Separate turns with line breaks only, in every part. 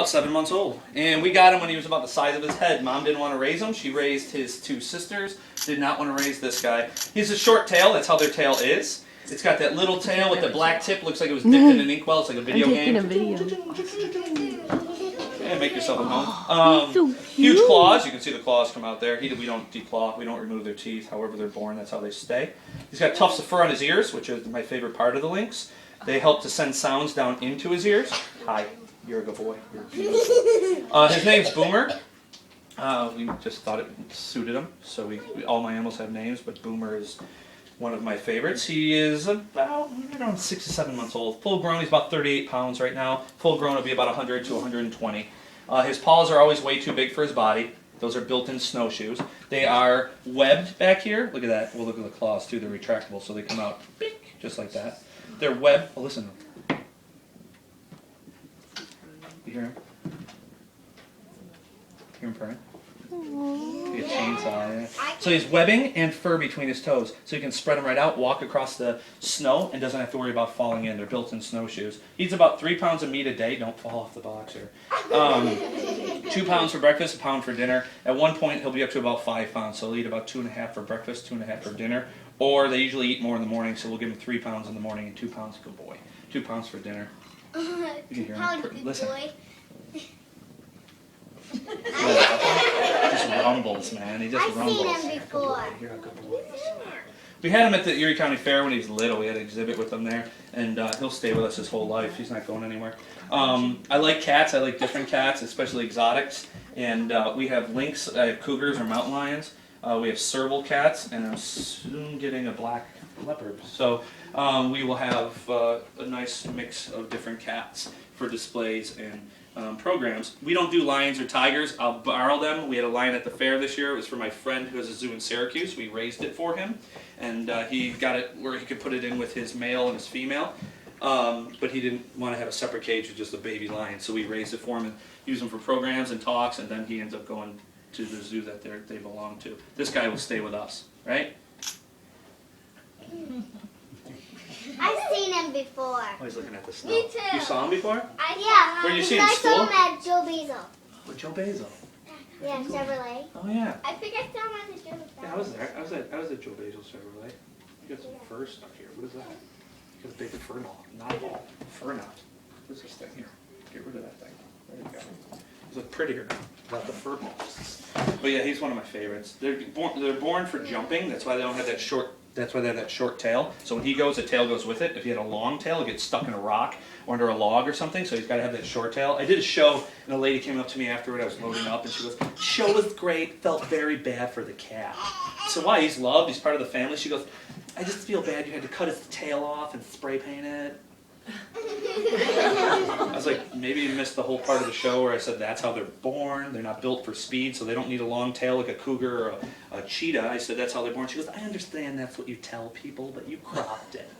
about 7 months old. And we got him when he was about the size of his head. Mom didn't want to raise him. She raised his 2 sisters. Did not want to raise this guy. He's a short tail. That's how their tail is. It's got that little tail with the black tip. Looks like it was dipped in an inkwell. It's like a video game.
I'm taking a video.
And make yourself at home.
So
huge claws. You can see the claws come out there. We don't declaw. We don't remove their teeth. However they're born, that's how they stay. He's got tufts of fur on his ears, which is my favorite part of the lynx. They help to send sounds down into his ears. Hi, you're a good boy. You're beautiful. His name's Boomer. We just thought it suited him. So all my animals have names, but Boomer is one of my favorites. He is about around 6 to 7 months old. Full grown, he's about 38 pounds right now. Full grown will be about 100 to 120. His paws are always way too big for his body. Those are built-in snowshoes. They are webbed back here. Look at that. Well, look at the claws too. They're retractable, so they come out just like that. They're webbed. Oh, listen. You hear him? Hear him purring? Like a chainsaw, yeah. So he's webbing and fur between his toes, so he can spread them right out, walk across the snow, and doesn't have to worry about falling in. They're built-in snowshoes. Eats about 3 pounds of meat a day. Don't fall off the box here. 2 pounds for breakfast, 1 pound for dinner. At one point, he'll be up to about 5 pounds, so he'll eat about 2.5 for breakfast, 2.5 for dinner. Or they usually eat more in the morning, so we'll give him 3 pounds in the morning and 2 pounds. Good boy. 2 pounds for dinner. You can hear him. Listen. Just rumbles, man. He just rumbles.
I've seen him before.
You're a good boy. We had him at the Erie County Fair when he was little. We had an exhibit with him there, and he'll stay with us his whole life. He's not going anywhere. I like cats. I like different cats, especially exotics. And we have lynx, cougars, or mountain lions. We have serval cats, and I'm soon getting a black leopard. So we will have a nice mix of different cats for displays and programs. We don't do lions or tigers. I'll borrow them. We had a lion at the fair this year. It was for my friend who has a zoo in Syracuse. We raised it for him, and he got it where he could put it in with his male and his female. But he didn't want to have a separate cage with just a baby lion, so we raised it for him and used him for programs and talks, and then he ends up going to the zoo that they belong to. This guy will stay with us, right?
I've seen him before.
Oh, he's looking at the snow.
Me too.
You saw him before?
Yeah.
Where did you see him?
I
School?
saw him at Joe Basil.
Oh, Joe Basil.
Yeah, Chevrolet.
Oh yeah.
I think I saw him at the Joe Basil.
Yeah, I was there. I was at Joe Basil Chevrolet. You got some fur stuff here. What is that? You got a big fur knot. Not ball. Fur knot. What's this thing here? Get rid of that thing. There you go. These look prettier now without the fur balls. But yeah, he's one of my favorites. They're born for jumping. That's why they don't have that short. That's why they have that short tail. So when he goes, the tail goes with it. If he had a long tail, it gets stuck in a rock or under a log or something. So he's got to have that short tail. I did a show, and a lady came up to me afterward. I was loading up, and she goes, "Show was great. Felt very bad for the cat." So why? He's loved. He's part of the family. She goes, "I just feel bad. You had to cut his tail off and spray paint it." I was like, maybe you missed the whole part of the show where I said that's how they're born. They're not built for speed, so they don't need a long tail like a cougar or a cheetah. I said that's how they're born. She goes, "I understand that's what you tell people, but you cropped it."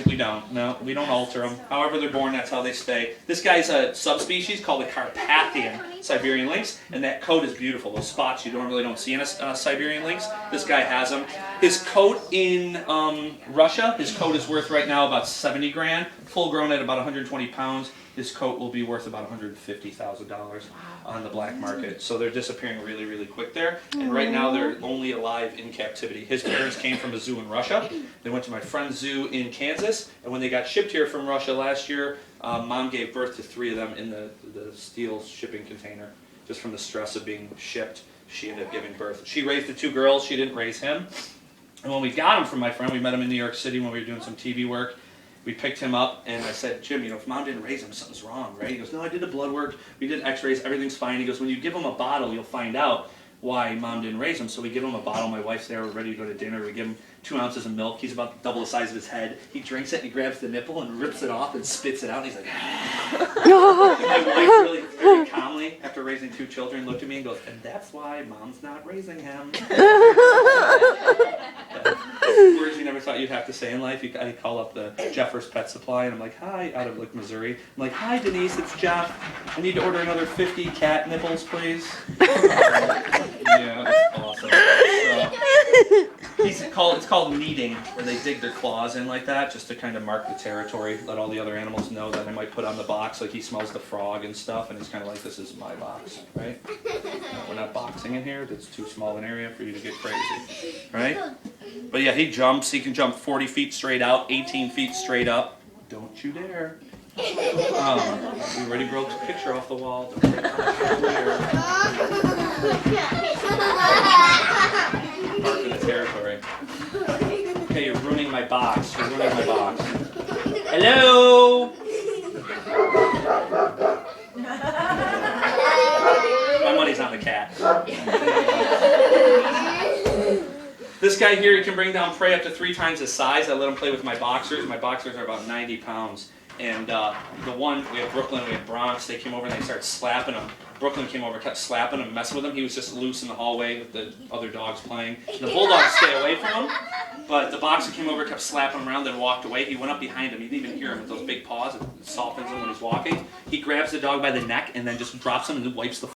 We don't. No, we don't alter them. However they're born, that's how they stay. This guy's a subspecies called the Carpathian Siberian lynx, and that coat is beautiful. Those spots you normally don't see in a Siberian lynx. This guy has them. His coat in Russia, his coat is worth right now about 70 grand. Full grown at about 120 pounds. His coat will be worth about $150,000 on the black market. So they're disappearing really, really quick there. And right now they're only alive in captivity. His parents came from a zoo in Russia. They went to my friend's zoo in Kansas. And when they got shipped here from Russia last year, Mom gave birth to 3 of them in the steel shipping container. Just from the stress of being shipped, she ended up giving birth. She raised the 2 girls. She didn't raise him. And when we got him from my friend, we met him in New York City when we were doing some TV work. We picked him up, and I said, "Jim, if Mom didn't raise him, something's wrong, right?" He goes, "No, I did the blood work. We did x-rays. Everything's fine." He goes, "When you give him a bottle, you'll find out why Mom didn't raise him." So we give him a bottle. My wife's there. We're ready to go to dinner. We give him 2 ounces of milk. He's about double the size of his head. He drinks it, and he grabs the nipple and rips it off and spits it out. And he's like, my wife really very calmly, after raising 2 children, looked at me and goes, "And that's why Mom's not raising him." Words you never thought you'd have to say in life. I call up the Jeffers Pet Supply, and I'm like, "Hi," out of like Missouri. I'm like, "Hi, Denise, it's Jeff. I need to order another 50 cat nipples, please." Yeah, that's awesome. So, It's called kneading, where they dig their claws in like that, just to kind of mark the territory, let all the other animals know that they might put on the box. Like he smells the frog and stuff, and he's kind of like, this is my box, right? We're not boxing in here. It's too small an area for you to get crazy, right? But yeah, he jumps. He can jump 40 feet straight out, 18 feet straight up. Don't you dare. We already broke the picture off the wall. Don't take it there. Marking the territory. Okay, you're ruining my box. You're ruining my box. Hello? My money's on the cat. This guy here, he can bring down prey up to 3 times his size. I let him play with my boxers. My boxers are about 90 pounds. And the one, we had Brooklyn, we had Bronx, they came over and they started slapping him. Brooklyn came over, kept slapping him, messing with him. He was just loose in the hallway with the other dogs playing. The bulldogs stay away from him, but the boxer came over, kept slapping him around, then walked away. He went up behind him. You didn't even hear him with those big paws. It softens him when he's walking. He grabs the dog by the neck and then just drops him and wipes the